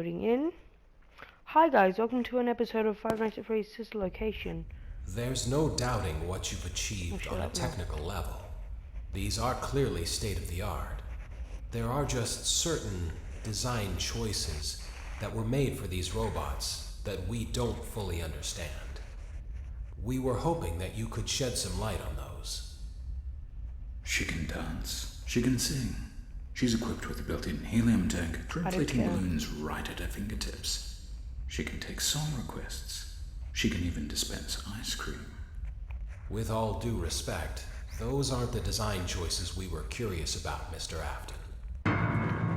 Loading in. Hi guys, welcome to an episode of Five Nights at Freddy's Sister Location. There's no doubting what you've achieved on a technical level. These are clearly state-of-the-art. There are just certain design choices that were made for these robots that we don't fully understand. We were hoping that you could shed some light on those. She can dance. She can sing. She's equipped with a built-in helium tank, inflating balloons right at her fingertips. She can take song requests. She can even dispense ice cream. With all due respect, those aren't the design choices we were curious about, Mr. Afton.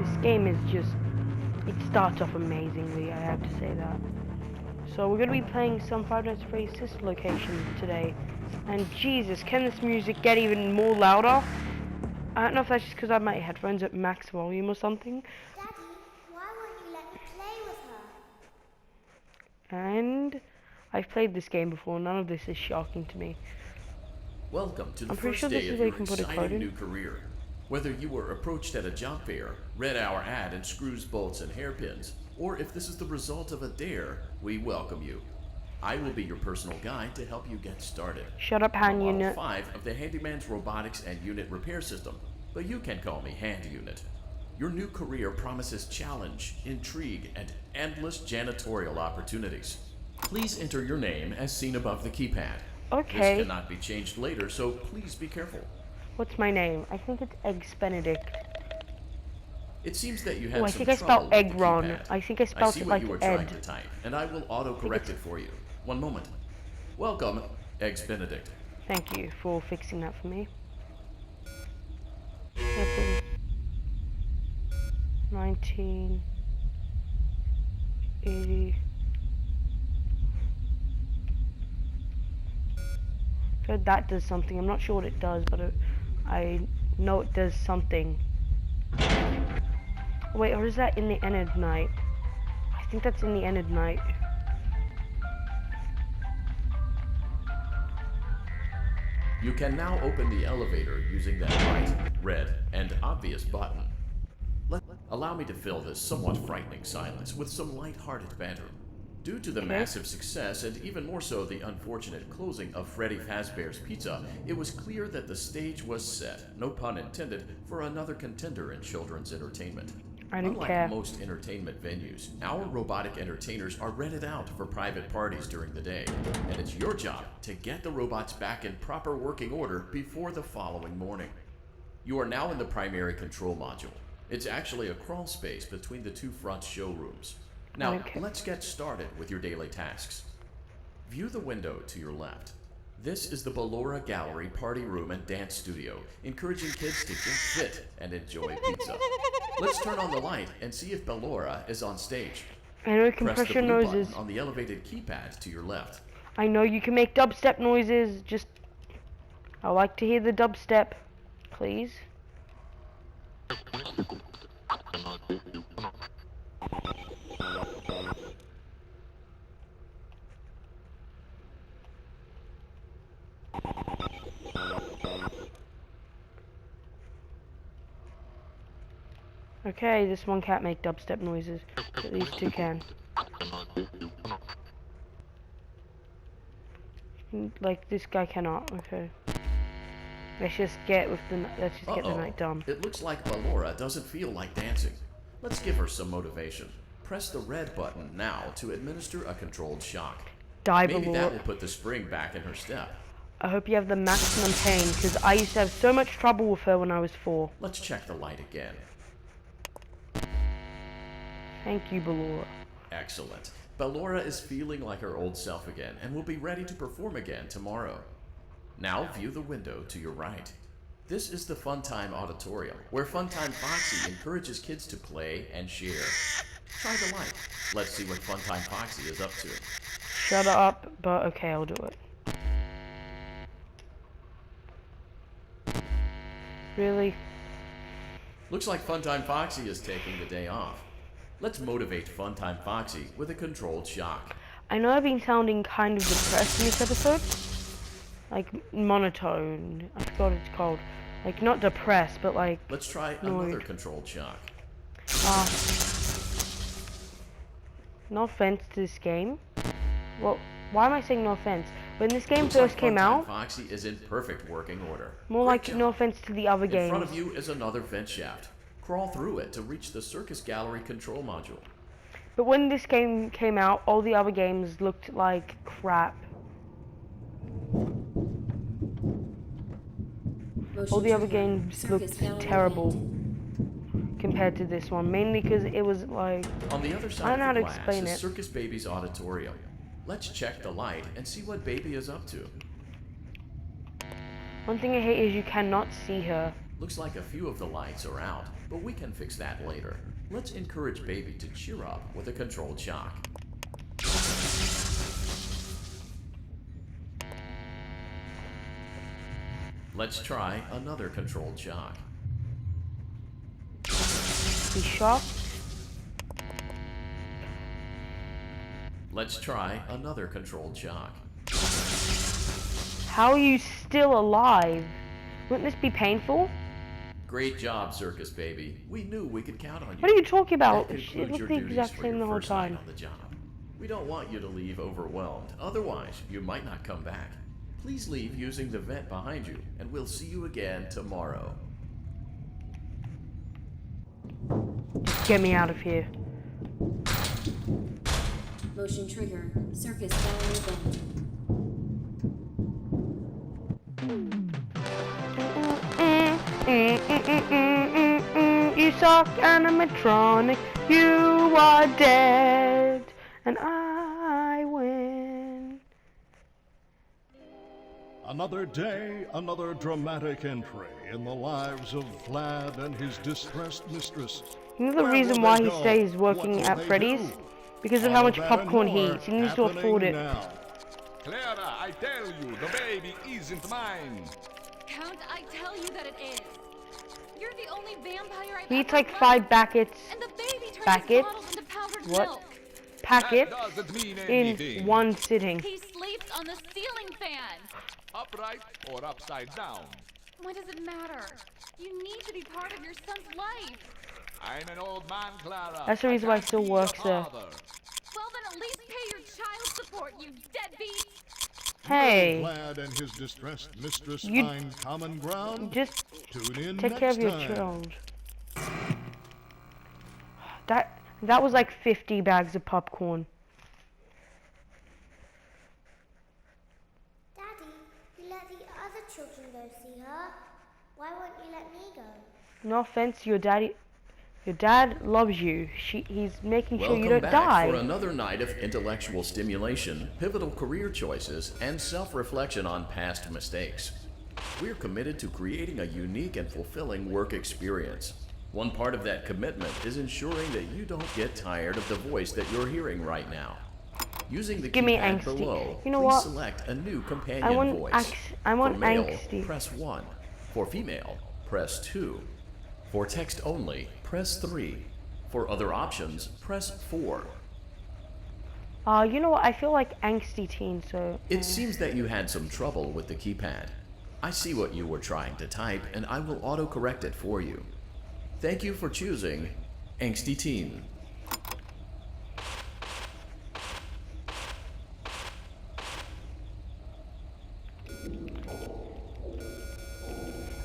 This game is just... it starts off amazingly, I have to say that. So we're going to be playing some Five Nights at Freddy's Sister Location today. And Jesus, can this music get even more louder? I don't know if that's just because I have my headphones at max volume or something. Daddy, why won't you let me play with her? And I've played this game before. None of this is shocking to me. Welcome to the I'm pretty first sure this day is of where you your can put a code exciting in. new career. Whether you were approached at a job fair, read our ad in screws, bolts, and hairpins, or if this is the result of a dare, we welcome you. I will be your personal guide to help you get started. Shut up, Hand I'm Unit. Model 5 of the Handyman's Robotics and Unit Repair System, but you can call me Hand Unit. Your new career promises challenge, intrigue, and endless janitorial opportunities. Please enter your name as seen above the keypad. Okay. This cannot be changed later, so please be careful. What's my name? I think it's Eggs Benedict. It seems that you had I some think I trouble spelled with egg the wrong. keypad. I think I spelled see it what like you were trying Ed. to type, and I will auto-correct it for you. One moment. Welcome, Eggs Benedict. Thank you for fixing that for me. 1980. So that does something. I'm not sure what it does, but I know it does something. Wait, or is that in the Enid Night? I think that's in the Enid Night. You can now open the elevator using that bright, red, and obvious button. Allow me to fill this somewhat frightening silence with some light-hearted banter. Due to the massive success, and even more so the unfortunate closing of Freddy Fazbear's Pizza, it was clear that the stage was set, no pun intended, for another contender in children's entertainment. I don't Unlike care. most entertainment venues, our robotic entertainers are rented out for private parties during the day, and it's your job to get the robots back in proper working order before the following morning. You are now in the primary control module. It's actually a crawl space between the two front showrooms. Now, let's get started with your daily tasks. View the window to your left. This is the Ballora Gallery party room and dance studio, encouraging kids to get fit and enjoy pizza. Let's turn on the light and see if Ballora is on stage. I know you can Press press the your blue noses. button on the elevated keypad to your left. I know you can make dubstep noises. Just, I like to hear the dubstep, please. Okay, this one can't make dubstep noises, but these two can. Like this guy cannot. Okay. Let's just get the night done. It looks like Ballora doesn't feel like dancing. Let's give her some motivation. Press the red button now to administer a controlled shock. Die, Maybe Ballora. that will put the spring back in her step. I hope you have the maximum pain, because I used to have so much trouble with her when I was 4. Let's check the light again. Thank you, Ballora. Excellent. Ballora is feeling like her old self again and will be ready to perform again tomorrow. Now view the window to your right. This is the Funtime Auditorium, where Funtime Foxy encourages kids to play and share. Try the light. Let's see what Funtime Foxy is up to. Shut up, but okay, I'll do it. Really? Looks like Funtime Foxy is taking the day off. Let's motivate Funtime Foxy with a controlled shock. I know I've been sounding kind of depressed in this episode. Like, monotone. I forgot what it's called. Like, not depressed, but like... Let's try annoyed. another controlled shock. No offense to this game. Well, why am I saying no offense? When this game Looks first like came Funtime out, Foxy is in perfect working order. more Great like job. no offense to the other In games. front of you is another vent shaft. Crawl through it to reach the circus gallery control module. But when this game came out, all the other games looked like crap. All the other games looked terrible compared to this one, mainly because it was like, On the other I side don't know how of to the glass explain is it. Circus Baby's auditorium. Let's check the light and see what Baby is up to. One thing I hate is you cannot see her. Looks like a few of the lights are out, but we can fix that later. Let's encourage Baby to cheer up with a controlled shock. Let's try another controlled shock. Be shocked. Let's try another controlled shock. How are you still alive? Wouldn't this be painful? Great job, Circus Baby. We knew we could count on you. What are you talking about? That It concludes looked your the duties exact for same your the whole first night time. on the job. We don't want you to leave overwhelmed. Otherwise, you might not come back. Please leave using the vent behind you, and we'll see you again tomorrow. Get me out of here. Motion trigger. Circus gallery vent. You suck, animatronic. You are dead, and I win. Another day, another dramatic entry in the lives of Vlad and his distressed mistress. You know the reason why he stays working at Freddy's? Because of how much popcorn he eats. He needs to afford it. Clara, I tell you, the baby isn't mine. Count, I tell you that it is. You're the only vampire I've He eats ever like loved. 5 packets. And the baby turns Packets? bottles into powdered What? milk. Packets That doesn't mean in anything. one sitting. He sleeps on the ceiling fan. Upright or upside down. What does it matter? You need to be part of your son's life. I'm an old man, Clara. That's the reason why he can't still be works your there. father. Well, then at least pay your child support, you deadbeat. Hey, Vlad and his distressed mistress You- find common ground. just Tune in take care of next your time. child. That was like 50 bags of popcorn. Daddy, you let the other children go see her. Why won't you let me go? No offense, your dad loves you. He's making sure you Welcome don't back die. for another night of intellectual stimulation, pivotal career choices, and self-reflection on past mistakes. We're committed to creating a unique and fulfilling work experience. One part of that commitment is ensuring that you don't get tired of the voice that you're hearing right now. Using the Give me keypad angsty. below, You know please what? select a new companion I want voice. I want For male, angsty. press 1. For female, press 2. For text only, press 3. For other options, press 4. You know what? I feel like angsty teen, so It seems that you had some trouble with the keypad. I see what you were trying to type, and I will auto-correct it for you. Thank you for choosing Angsty Teen.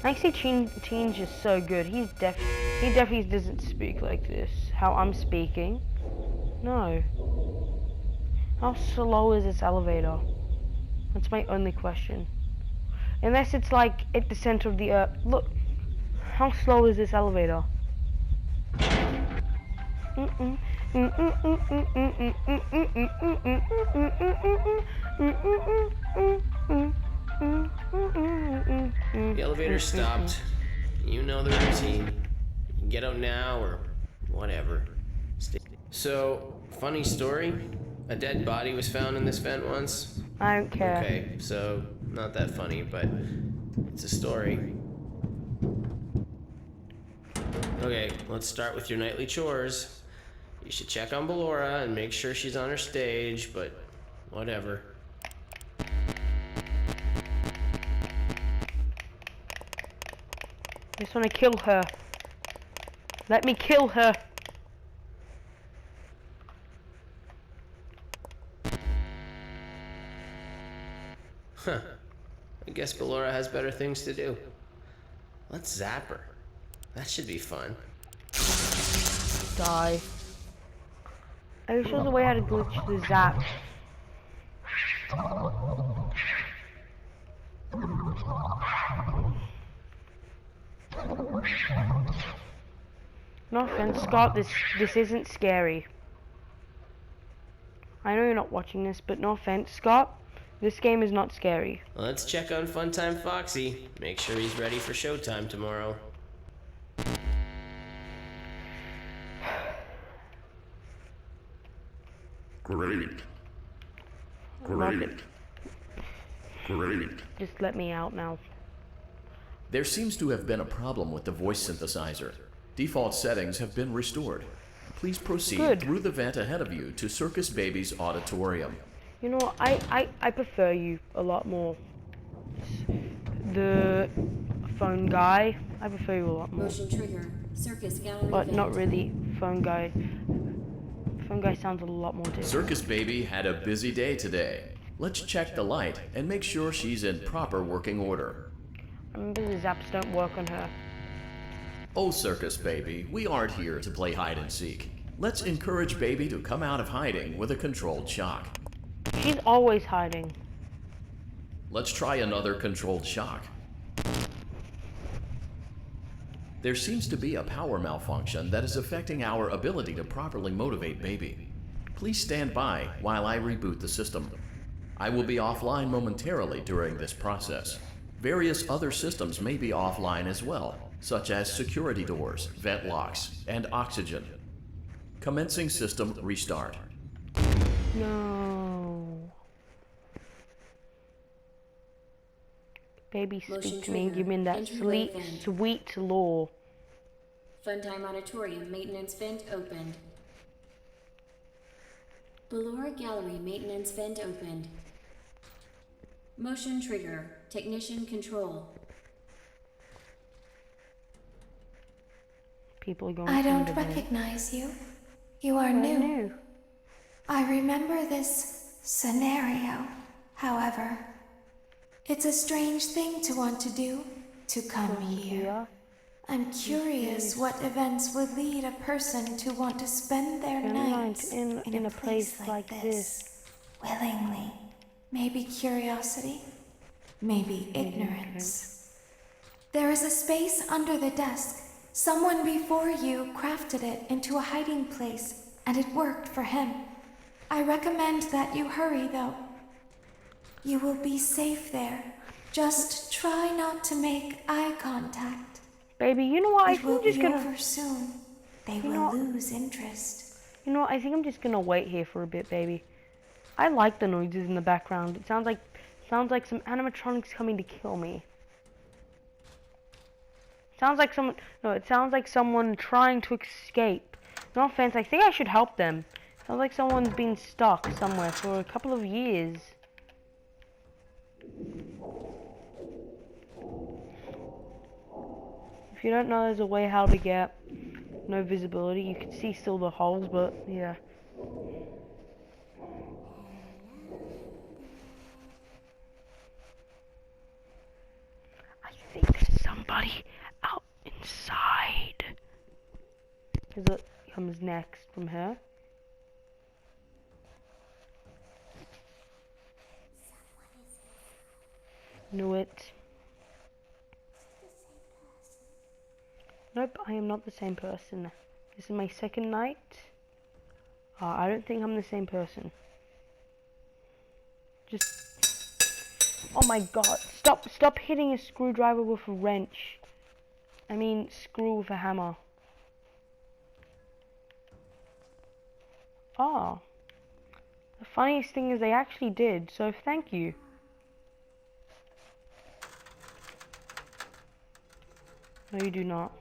angsty teen's just so good. He definitely doesn't speak like this. How I'm speaking. No. How slow is this elevator? That's my only question. Unless it's like at the center of the earth. Look. How slow is this elevator? The elevator stopped. You know the routine. You can get out now or whatever. So, funny story. A dead body was found in this vent once. I don't care. Okay, so not that funny, but it's a story. Okay, let's start with your nightly chores. You should check on Ballora and make sure she's on her stage, but whatever. I just want to kill her. Let me kill her. Huh. I guess Ballora has better things to do. Let's zap her. That should be fun. Die. I wish there was a way how to glitch the zap. No offense, Scott, this isn't scary. I know you're not watching this, but no offense, Scott, this game is not scary. Let's check on Funtime Foxy. Make sure he's ready for showtime tomorrow. Great. Love it. Great. Just let me out now. There seems to have been a problem with the voice synthesizer. Default settings have been restored. Please proceed Good. through the vent ahead of you to Circus Baby's auditorium. You know, I prefer you a lot more. The phone guy, I prefer you a lot more. Motion trigger. Circus gallery But vent. not really phone guy. Phone guy sounds a lot more different. Circus Baby had a busy day today. Let's check the light and make sure she's in proper working order. Remember the zaps don't work on her. Oh, Circus Baby, we aren't here to play hide and seek. Let's encourage Baby to come out of hiding with a controlled shock. She's always hiding. Let's try another controlled shock. There seems to be a power malfunction that is affecting our ability to properly motivate Baby. Please stand by while I reboot the system. I will be offline momentarily during this process. Various other systems may be offline as well, such as security doors, vent locks, and oxygen. Commencing system restart. No. Baby, Motion speak to me. trigger. Give me that Entryway sweet, vent. sweet lore. Funtime auditorium maintenance vent opened. Ballora gallery maintenance vent opened. Motion trigger. Technician control. People are going I don't under there. recognize you. You are Brand new. new. I remember this scenario, however. It's a strange thing to want to do, to come here. Yeah. I'm curious what events would lead a person to want to spend their Spend nights night in a place like this. willingly. Maybe curiosity, maybe ignorance. There is a space under the desk. Someone before you crafted it into a hiding place, and it worked for him. I recommend that you hurry, though. You will be safe there. Just try not to make eye contact. Baby, you know what? I It think will I'm just be gonna. over soon. They You will know- lose interest. You know what? I think I'm just gonna wait here for a bit, baby. I like the noises in the background. It sounds like some animatronics coming to kill me. Sounds like someone. No, it sounds like someone trying to escape. No offense. I think I should help them. Sounds like someone's been stuck somewhere for a couple of years. If you don't know, there's a way how to get no visibility. You can see still the holes, but yeah. I think there's somebody out inside. Because it comes next from her. Knew it. Nope, I am not the same person. This is my second night. I don't think I'm the same person. Just... Oh my god. Stop hitting a screwdriver with a wrench. I mean, screw with a hammer. Ah. The funniest thing is they actually did, so thank you. No, you do not.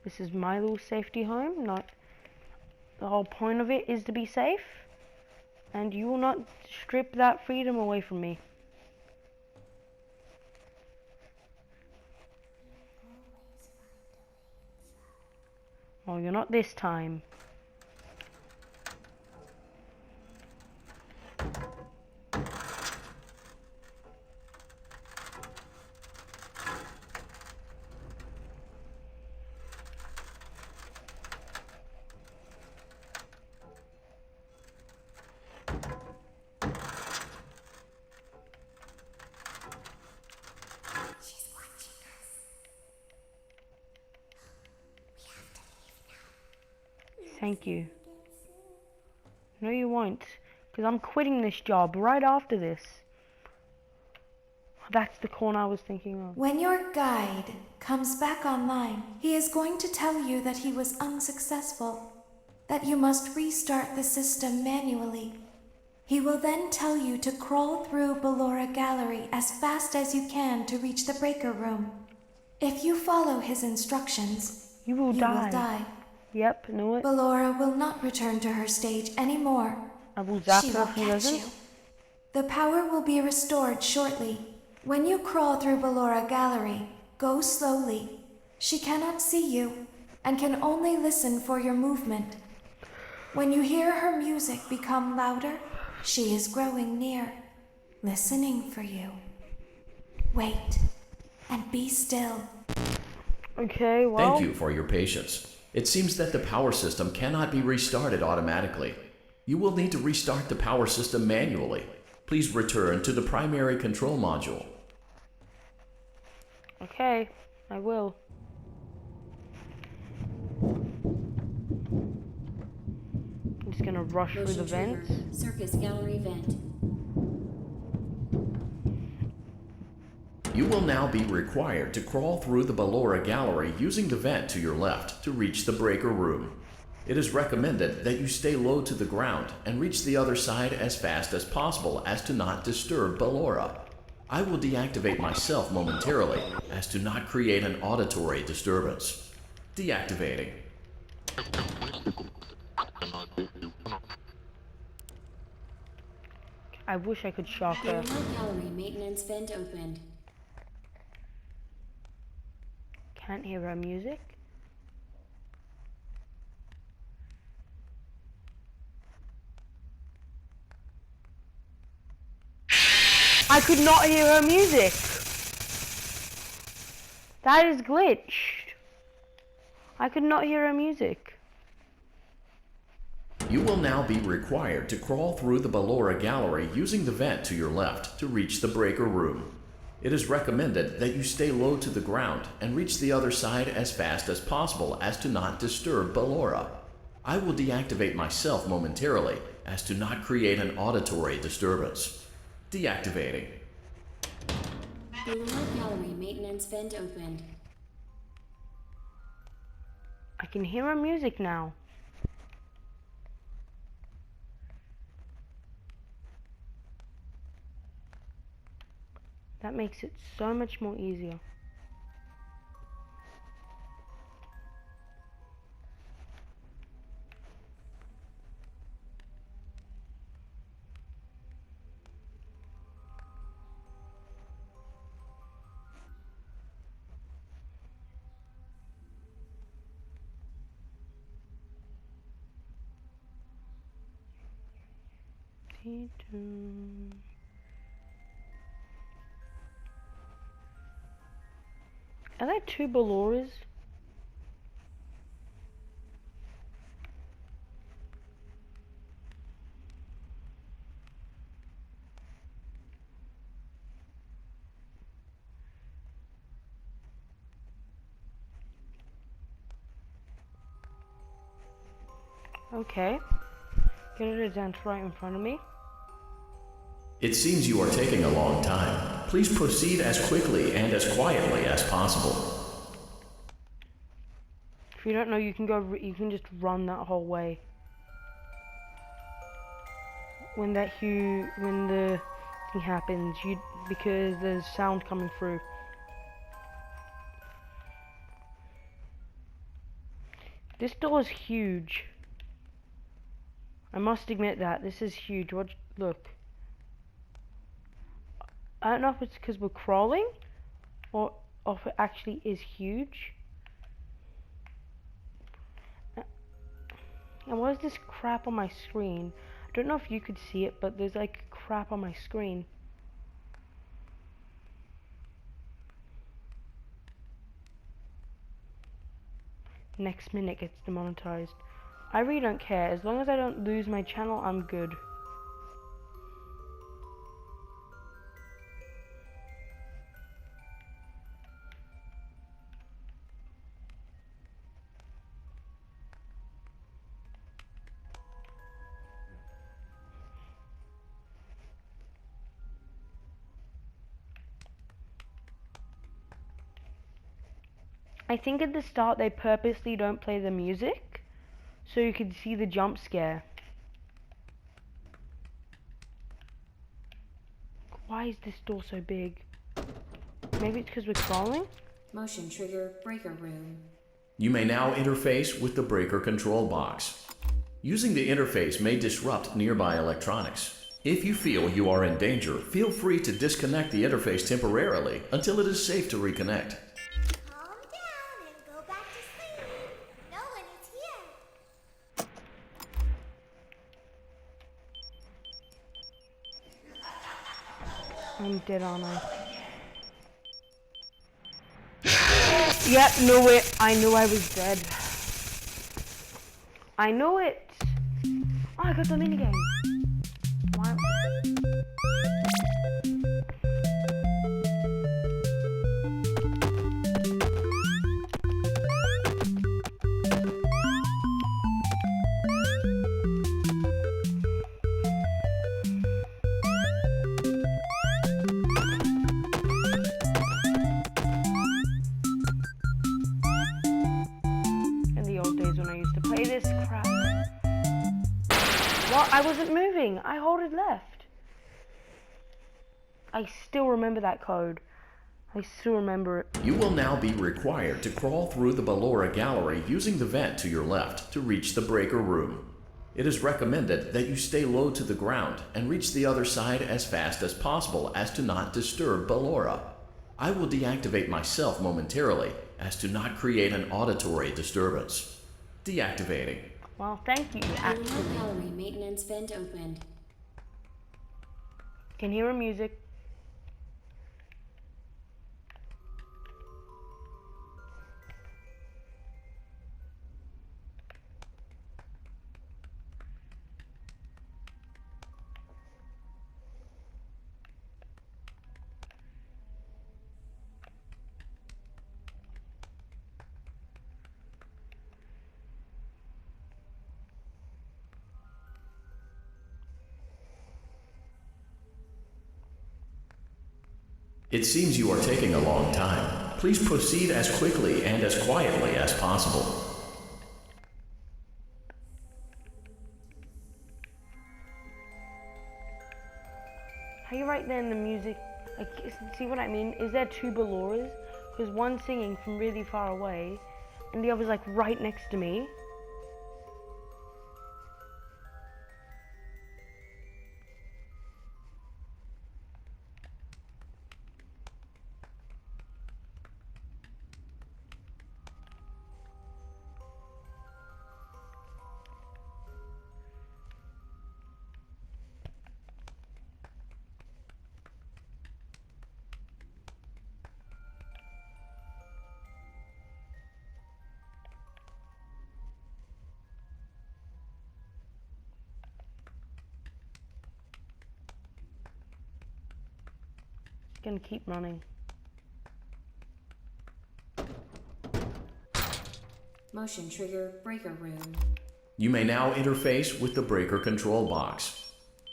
This is my little safety home, not... The whole point of it is to be safe. And you will not strip that freedom away from me. Oh, you're not this time. Thank you. No, you won't. Because I'm quitting this job right after this. That's the corner I was thinking of. When your guide comes back online, he is going to tell you that he was unsuccessful, that you must restart the system manually. He will then tell you to crawl through Ballora Gallery as fast as you can to reach the breaker room. If you follow his instructions, You will die. Yep, know it. Ballora will not return to her stage anymore. I will zap She her will if he catch doesn't. you. The power will be restored shortly. When you crawl through Ballora Gallery, go slowly. She cannot see you and can only listen for your movement. When you hear her music become louder, she is growing near, listening for you. Wait and be still. Okay, well. Thank you for your patience. It seems that the power system cannot be restarted automatically. You will need to restart the power system manually. Please return to the primary control module. Okay, I will. I'm just gonna rush through the Motion trigger. vents. Circus gallery vent. You will now be required to crawl through the ballora gallery using the vent to your left to reach the breaker room. It is recommended that you stay low to the ground and reach the other side as fast as possible as to not disturb ballora. I will deactivate myself momentarily as to not create an auditory disturbance. Deactivating. I wish I could shock her. Ballora gallery maintenance vent opened. Can't hear her music. I could not hear her music. That is glitched. I could not hear her music. You will now be required to crawl through the ballora gallery using the vent to your left to reach the breaker room. It is recommended that you stay low to the ground and reach the other side as fast as possible as to not disturb ballora. I will deactivate myself momentarily as to not create an auditory disturbance. Deactivating. Ballora gallery maintenance vent opened. I can hear her music now. That makes it so much more easier. Are there two balloras? Okay. Get a dance right in front of me. It seems you are taking a long time. Please proceed as quickly and as quietly as possible. If you don't know, you can go. You can just run that whole way. When the thing happens, because there's sound coming through. This door is huge. I must admit that this is huge. Look. I don't know if it's because we're crawling, or if it actually is huge. And what is this crap on my screen? I don't know if you could see it, but there's like crap on my screen. Next minute gets demonetized. I really don't care. As long as I don't lose my channel, I'm good. I think at the start they purposely don't play the music so you can see the jump scare. Why is this door so big? Maybe it's because we're crawling? Motion trigger breaker room. You may now interface with the breaker control box. Using the interface may disrupt nearby electronics. If you feel you are in danger, feel free to disconnect the interface temporarily until it is safe to reconnect. I'm dead, aren't I? Yep, knew it. I knew I was dead. I knew it. Oh, I got the minigame. Why? I wasn't moving. I holded left. I still remember that code. I still remember it. You will now be required to crawl through the Ballora gallery using the vent to your left to reach the breaker room. It is recommended that you stay low to the ground and reach the other side as fast as possible as to not disturb Ballora. I will deactivate myself momentarily as to not create an auditory disturbance. Deactivating. Well, thank you. Gallery maintenance vent opened. Can hear her music. It seems you are taking a long time. Please proceed as quickly and as quietly as possible. How you right there in the music? See what I mean? Is there two balloras? Because one's singing from really far away, and the other's like right next to me. Gonna keep running. Motion trigger breaker room. You may now interface with the breaker control box.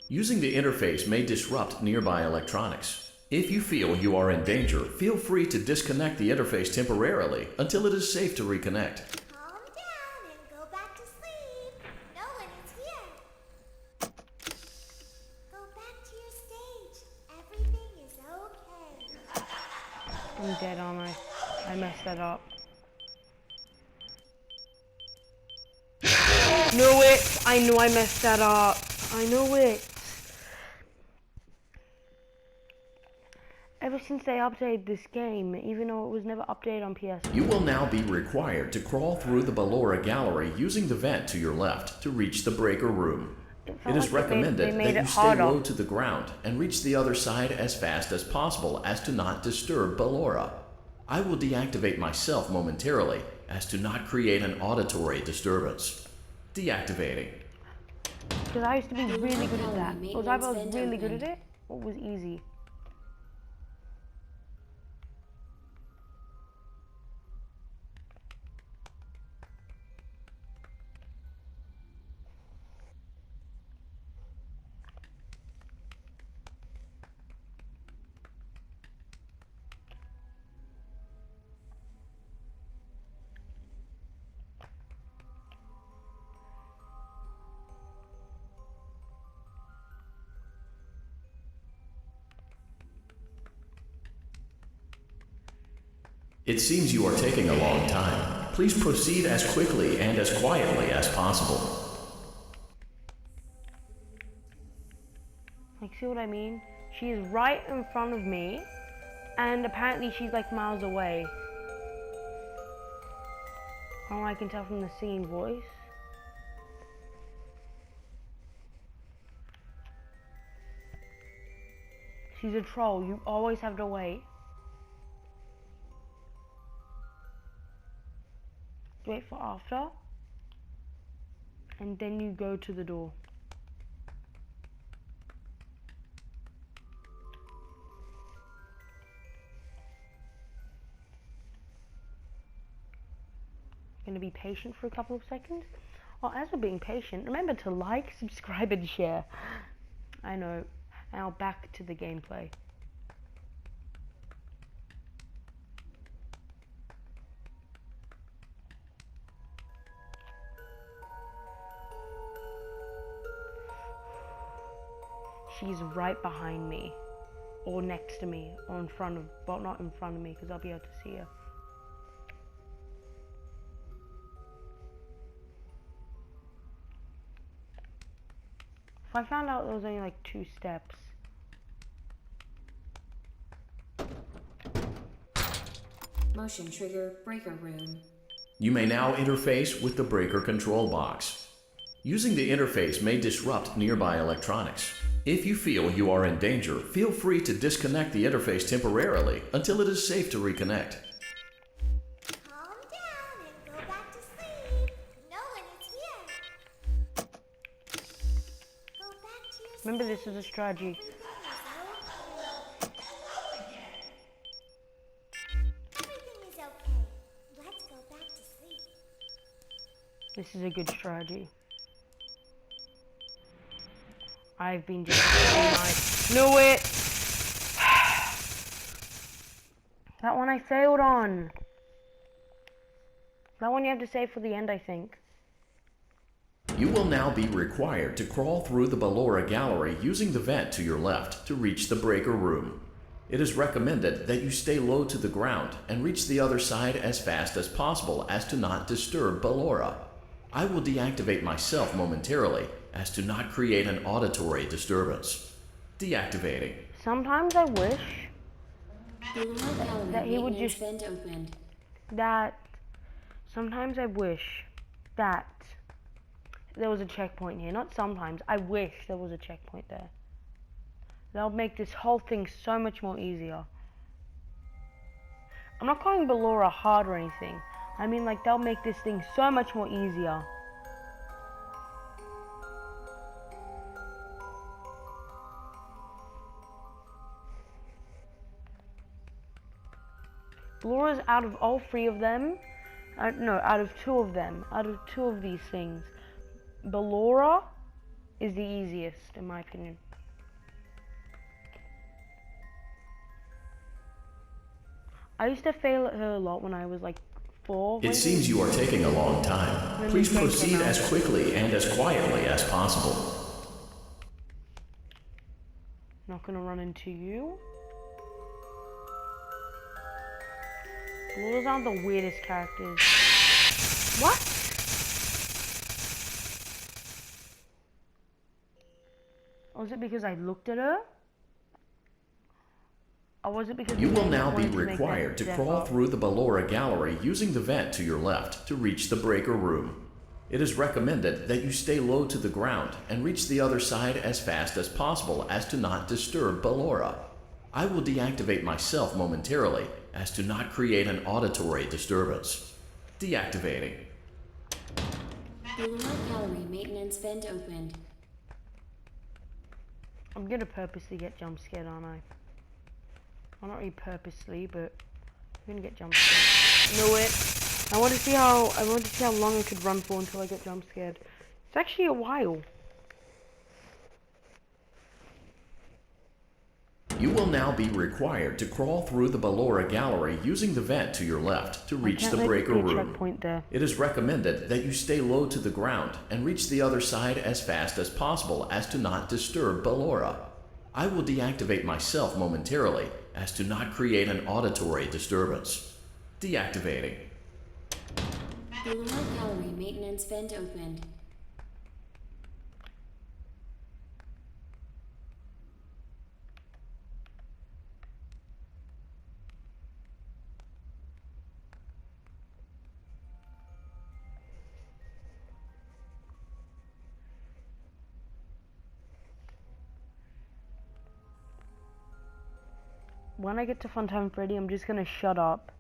Using the interface may disrupt nearby electronics. If you feel you are in danger, feel free to disconnect the interface temporarily until it is safe to reconnect. Calm down and go back to sleep. No one is here. Go back to your stage. Everything is okay. I'm dead, aren't I? I messed that up. Knew it! I knew I messed that up. I knew it. Ever since they updated this game, even though it was never updated on PS. You will now be required to crawl through the Ballora gallery using the vent to your left to reach the breaker room. It is recommended that you stay low to the ground and reach the other side as fast as possible as to not disturb Ballora. I will deactivate myself momentarily as to not create an auditory disturbance. Deactivating. Because I used to be really good at that. It was either I was really good at it, or it was easy. It seems you are taking a long time. Please proceed as quickly and as quietly as possible. Like, see what I mean? She is right in front of me, and apparently she's like miles away. From what I can tell from the singing voice. She's a troll. You always have to wait. Wait for after. And then you go to the door. Gonna be patient for a couple of seconds. Oh, as we're being patient, remember to like, subscribe, and share. I know. Now back to the gameplay. She's right behind me, or next to me, or in front of, well, not in front of me, because I'll be able to see her. If I found out there was only like 2 steps. Motion trigger breaker room. You may now interface with the breaker control box. Using the interface may disrupt nearby electronics. If you feel you are in danger, feel free to disconnect the interface temporarily until it is safe to reconnect. Calm down and go back to sleep. No one is here. Go back to your Remember, this is a strategy. Everything is okay. Let's go back to sleep. This is a good strategy. I've been just I knew it. That one I failed on. That one you have to save for the end, I think. You will now be required to crawl through the Ballora gallery using the vent to your left to reach the breaker room. It is recommended that you stay low to the ground and reach the other side as fast as possible as to not disturb Ballora. I will deactivate myself momentarily as to not create an auditory disturbance. Deactivating. Sometimes I wish That he would just vent opened. Sometimes I wish that there was a checkpoint here. Not sometimes. I wish there was a checkpoint there. That would make this whole thing so much more easier. I'm not calling ballora hard or anything. I mean, like, they'll make this thing so much more easier. Ballora's out of all 3 of them. No, out of 2 of them. Out of 2 of these things. Ballora is the easiest, in my opinion. I used to fail at her a lot when I was like 4. It seems you are taking a long time. Please proceed as quickly and as quietly as possible. Not gonna run into you. Balloras aren't the weirdest characters. What? Or is it because I looked at her? Or was it because You will they now be wanted to make required to that crawl up? through the ballora gallery using the vent to your left to reach the breaker room. It is recommended that you stay low to the ground and reach the other side as fast as possible as to not disturb ballora. I will deactivate myself momentarily as to not create an auditory disturbance. Deactivating. Ballora gallery maintenance vent opened. I'm gonna purposely get jump scared, aren't I? Well, not really purposely, but I'm gonna get jump scared. Know it. I want to see how long I could run for until I get jump scared. It's actually a while. You will now be required to crawl through the ballora gallery using the vent to your left to reach the breaker room. It is recommended that you stay low to the ground and reach the other side as fast as possible as to not disturb ballora. I will deactivate myself momentarily as to not create an auditory disturbance. Deactivating. Ballora gallery maintenance vent opened. When I get to Funtime Freddy, I'm just gonna shut up.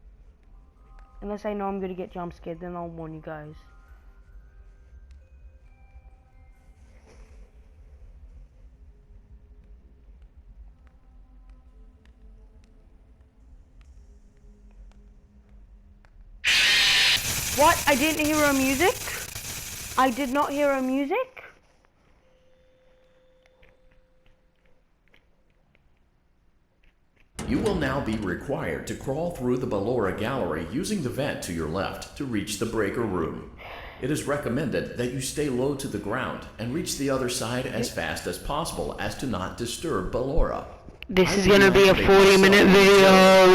Unless I know I'm gonna get jump scared, then I'll warn you guys. What? I didn't hear her music? I did not hear her music? You will now be required to crawl through the ballora gallery using the vent to your left to reach the breaker room. It is recommended that you stay low to the ground and reach the other side as fast as possible as to not disturb ballora. This is gonna be a 40-minute video.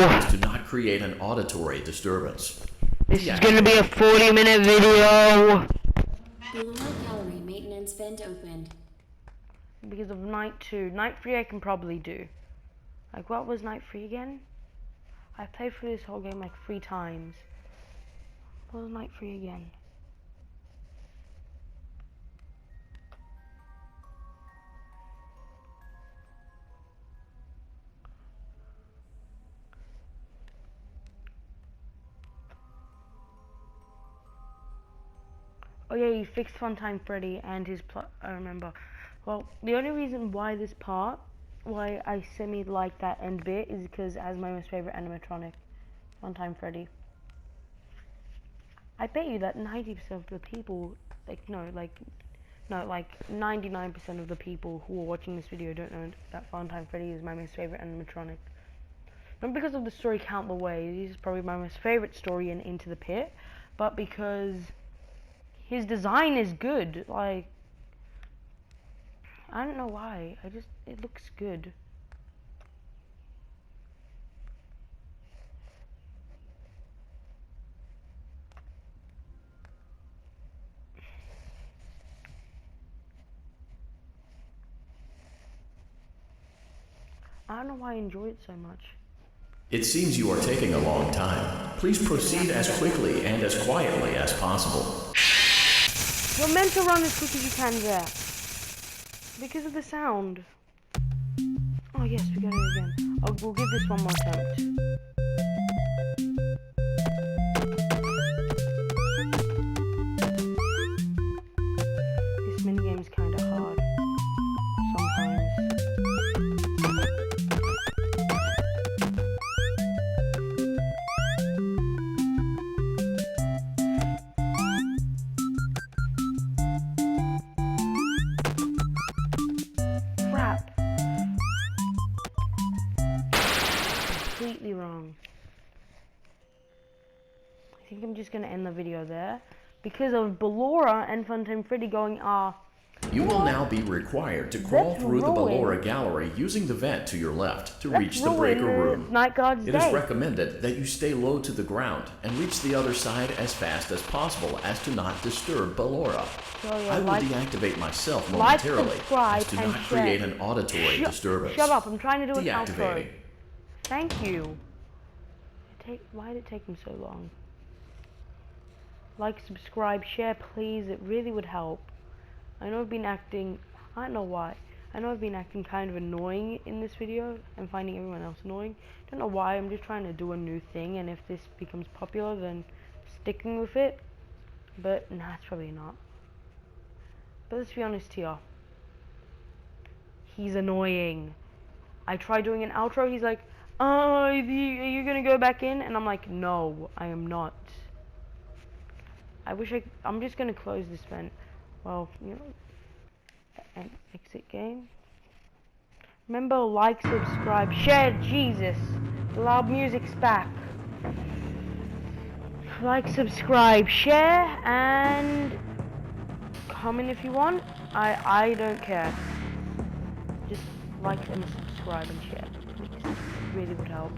As to not create an auditory disturbance. This is gonna be a 40-minute video. Ballora gallery maintenance vent opened. Because of night 2. Night 3 I can probably do. Like, what was night 3 again? I played through this whole game like 3 times. What was night 3 again? Oh yeah, he fixed Funtime Freddy and his plot. I remember. Well, the only reason why this part, why I semi-like that end bit, is because it has my most favorite animatronic, Funtime Freddy. I bet you that 90% of the people, like 99% of the people who are watching this video don't know that Funtime Freddy is my most favorite animatronic. Not because of the story Count the Ways, he's probably my most favorite story in Into the Pit, but because his design is good. Like, I don't know why. It looks good. I don't know why I enjoy it so much. It seems you are taking a long time. Please proceed as quickly and as quietly as possible. You're meant to run as quick as you can there. Because of the sound. Oh yes, we got it again. We'll give this one more attempt. This minigame is kind of hard. Sometimes. Completely wrong. I think I'm just gonna end the video there because of Ballora and Funtime Freddy going You will now be required to crawl through the ballora gallery using the vent to your left to reach the breaker room. Night Guard's It is recommended that you stay low to the ground and reach the other side as fast as possible as to not disturb ballora. I will deactivate myself momentarily as to not create an auditory disturbance. Shut up, I'm trying to do an outro. Thank you. Why did it take him so long? Like, subscribe, share, please. It really would help. I know I've been acting... I don't know why. I know I've been acting kind of annoying in this video and finding everyone else annoying. Don't know why. I'm just trying to do a new thing, and if this becomes popular, then sticking with it. But nah, it's probably not. But let's be honest here. He's annoying. I tried doing an outro. He's like, "Oh, are you gonna go back in?" And I'm like, "No, I am not." I'm just gonna close this vent. Well, you know, and exit game. Remember, like, subscribe, share. Jesus, the loud music's back. Like, subscribe, share, and comment if you want. I don't care. Just like and subscribe and share, please. It really would help.